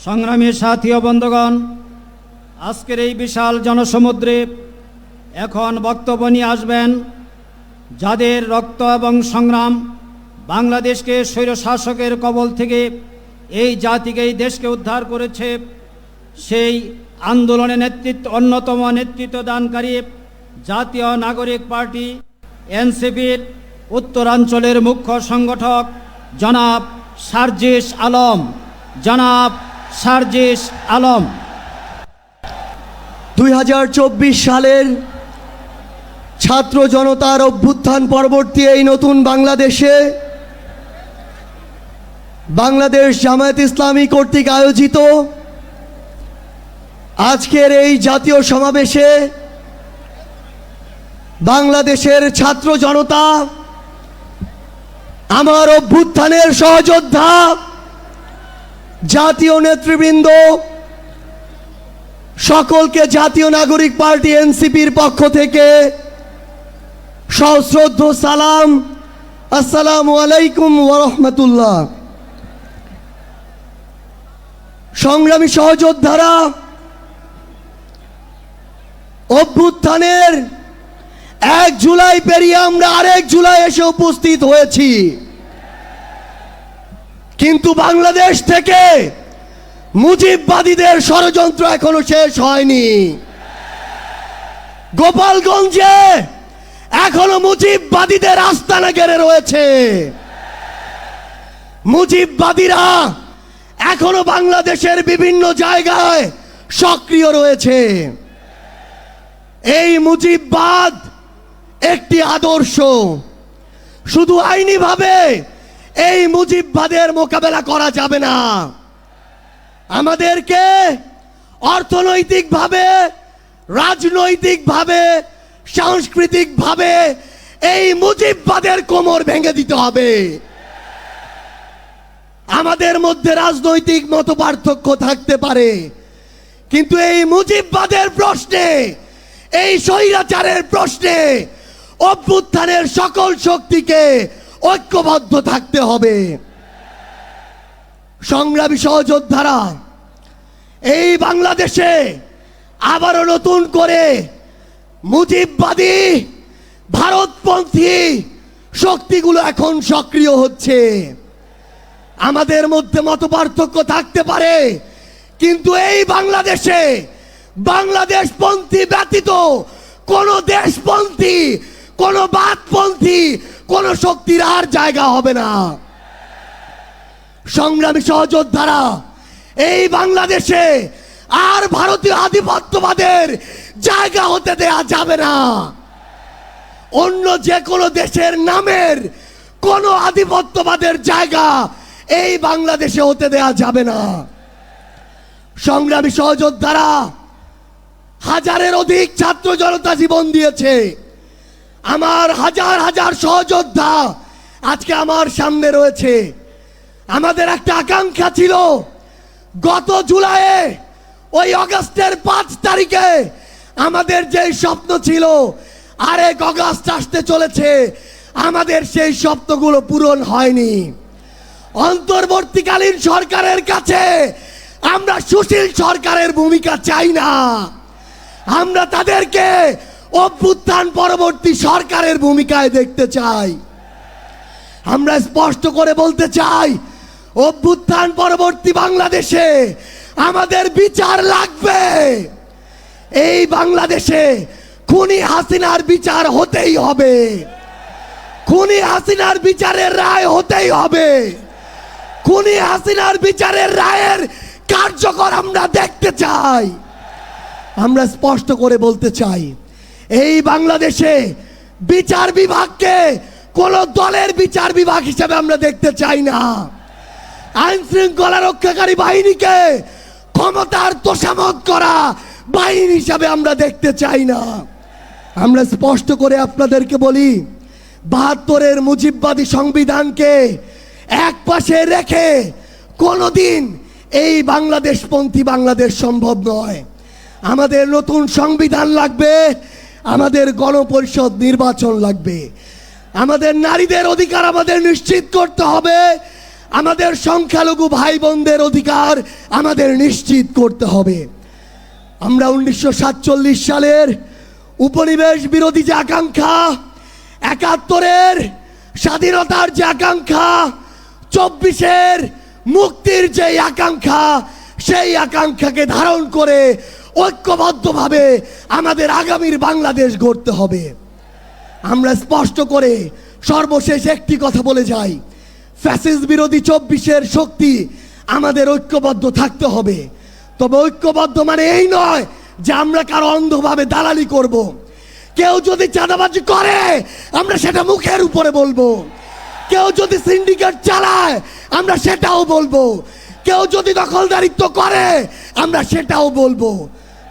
সংগ্রামী সাথী ও বন্ধুগণ, আজকের এই বিশাল জনসমুদ্রে এখন বক্তব্য নিয়ে আসবেন যাদের রক্ত এবং সংগ্রাম বাংলাদেশকে স্বৈরশাসকের কবল থেকে এই জাতিকে, এই দেশকে উদ্ধার করেছে। সেই আন্দোলনে অন্যতম নেতৃত্ব দানকারী জাতীয় নাগরিক পার্টি এনসিপির উত্তরাঞ্চলের মুখ্য সংগঠক জনাব সার্জিস আলম। 2024 সালের ছাত্র জনতার অভ্যুত্থান পরবর্তী এই নতুন বাংলাদেশে বাংলাদেশ জামায়াত ইসলামী কর্তৃক আয়োজিত আজকের এই জাতীয় সমাবেশে বাংলাদেশের ছাত্র জনতা, আমার অভ্যুত্থানের সহযোদ্ধা জাতীয় নেতৃবৃন্দ সকলকে জাতীয় নাগরিক পার্টি এনসিপির পক্ষ থেকে সশ্রদ্ধ সালাম। আসসালামু আলাইকুম ওয়া রাহমাতুল্লাহ। সংগ্রামী সহযোদ্ধারা, অভ্যুত্থানের 1 জুলাই পেরিয়ে আমরা আরেক জুলাই এসে উপস্থিত হয়েছি, কিন্তু বাংলাদেশ থেকে মুজিববাদীদের ষড়যন্ত্র এখনো শেষ হয়নি। গোপালগঞ্জে এখনো মুজিববাদীদের আস্তানা ঘিরে রয়েছে। মুজিববাদীরা এখনো বাংলাদেশের বিভিন্ন জায়গায় সক্রিয় রয়েছে। এই মুজিববাদ একটি আদর্শ। শুধু আইনিভাবে এই মুজিববাদের মোকাবেলা করা যাবে না, আমাদেরকে অর্থনৈতিকভাবে, রাজনৈতিকভাবে, সাংস্কৃতিকভাবে এই মুজিববাদের কোমর ভেঙে দিতে হবে। আমাদের মধ্যে রাজনৈতিক মতপার্থক্য থাকতে পারে, কিন্তু এই মুজিববাদের প্রশ্নে, এই স্বৈরাচারের প্রশ্নে অভ্যুত্থানের সকল শক্তিকে ঐক্যবদ্ধ থাকতে হবে। সংগ্রামী সহযোদ্ধারা, এই বাংলাদেশে আবারও নতুন করে মুজিববাদী ভারতপন্থী শক্তিগুলো এখন সক্রিয় হচ্ছে। আমাদের মধ্যে মতপার্থক্য থাকতে পারে, কিন্তু এই বাংলাদেশে বাংলাদেশপন্থী ব্যতীত কোন দেশপন্থী, কোন বাদপন্থী, কোন শক্তির আর জায়গা হবে না। সংগ্রামী সহযোদ্ধারা, এই বাংলাদেশে আর ভারতীয় আধিপত্যবাদের জায়গা হতে দেয়া যাবে না। অন্য যে কোনো দেশের নামের কোন আধিপত্যবাদের জায়গা এই বাংলাদেশে হতে দেয়া যাবে না। সংগ্রামী সহযোদ্ধারা, হাজারের অধিক ছাত্র জনতা জীবন দিয়েছে। আমার হাজার হাজার সহযোদ্ধা আজকে আমার সামনে রয়েছে। আমাদের একটা আকাঙ্ক্ষা ছিল, গত জুলাইয়ে, ওই আগস্টের 5 তারিখে আমাদের যে স্বপ্ন ছিল, আরেক আগস্ট আসতে চলেছে, আমাদের সেই স্বপ্নগুলো পূরণ হয়নি। অন্তর্বর্তীকালীন সরকারের কাছে আমরা সুশীল সরকারের ভূমিকা চাই না, আমরা তাদেরকে অভ্যুত্থান পরবর্তী সরকারের ভূমিকায় দেখতে চাই। আমরা স্পষ্ট করে বলতে চাই, অভ্যুত্থান পরবর্তী বাংলাদেশে আমাদের বিচার লাগবে। এই বাংলাদেশে খুনি হাসিনার বিচার হতেই হবে, খুনি হাসিনার বিচারের রায় হতেই হবে। খুনি হাসিনার বিচারের রায়ের কার্যকর আমরা দেখতে চাই। আমরা স্পষ্ট করে বলতে চাই, এই বাংলাদেশে বিচার বিভাগকে কোন দলের বিচার বিভাগ হিসেবে আমরা দেখতে চাই না। আইন শৃঙ্খলা রক্ষাকারী বাহিনীকে ক্ষমতার তোষামত করা বাহিনী হিসাবে আমরা দেখতে চাই না। আমরা স্পষ্ট করে আপনাদেরকে বলি, 72-এর মুজিববাদী সংবিধানকে এক পাশে রেখে কোনোদিন এই বাংলাদেশপন্থী বাংলাদেশ সম্ভব নয়। আমাদের নতুন সংবিধান লাগবে, আমাদের গণপরিষদ নির্বাচন লাগবে, আমাদের নারীদের অধিকার আমাদের নিশ্চিত করতে হবে, আমাদের সংখ্যালঘু ভাই বোনদের অধিকার আমাদের নিশ্চিত করতে হবে। আমরা 1947 সালের উপনিবেশ বিরোধী যে আকাঙ্ক্ষা, 71-এর স্বাধীনতার যে আকাঙ্ক্ষা, 24-এর মুক্তির যে আকাঙ্ক্ষা, সেই আকাঙ্ক্ষাকে ধারণ করে ঐক্যবদ্ধভাবে আমাদের আগামীর বাংলাদেশ গড়তে হবে। আমরা স্পষ্ট করে সর্বশেষ একটি কথা বলে যাই, ফ্যাসিস্ট বিরোধী 24-এর শক্তি আমাদের ঐক্যবদ্ধ থাকতে হবে। তবে ঐক্যবদ্ধ মানে এই নয় যে আমরা কারো অন্ধভাবে দালালি করব। কেউ যদি চাঁদাবাজি করে আমরা সেটা মুখের উপরে বলবো, কেউ যদি সিন্ডিকেট চালায় আমরা সেটাও বলবো, কেউ যদি দখলদারিত্ব করে আমরা সেটাও বলবো।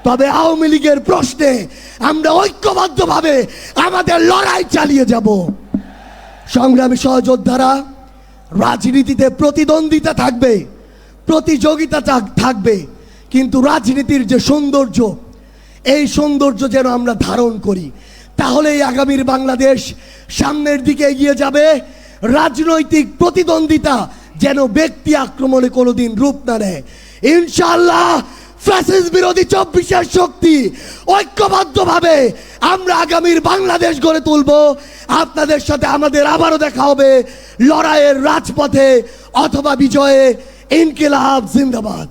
তবে আওয়ামী লীগের প্রশ্নে আমরা ঐক্যবদ্ধভাবে আমাদের লড়াই চালিয়ে যাব। সংগ্রামী সহযোদ্ধারা, রাজনীতিতে প্রতিদ্বন্দ্বিতা থাকবে, প্রতিযোগিতা থাকবে, কিন্তু রাজনীতির যে সৌন্দর্য, এই সৌন্দর্য যেন আমরা ধারণ করি, তাহলেই আগামীর বাংলাদেশ সামনের দিকে এগিয়ে যাবে। রাজনৈতিক প্রতিদ্বন্দ্বিতা যেন ব্যক্তি আক্রমণে কোনোদিন রূপ না নেয়। ইনশাআল্লাহ ফ্যাসিস্ট বিরোধী 24-এর শক্তি ঐক্যবদ্ধভাবে আমরা আগামীর বাংলাদেশ গড়ে তুলব। আপনাদের সাথে আমাদের আবারও দেখা হবে লড়াইয়ের রাজপথে অথবা বিজয়ে। ইনকিলাব জিন্দাবাদ।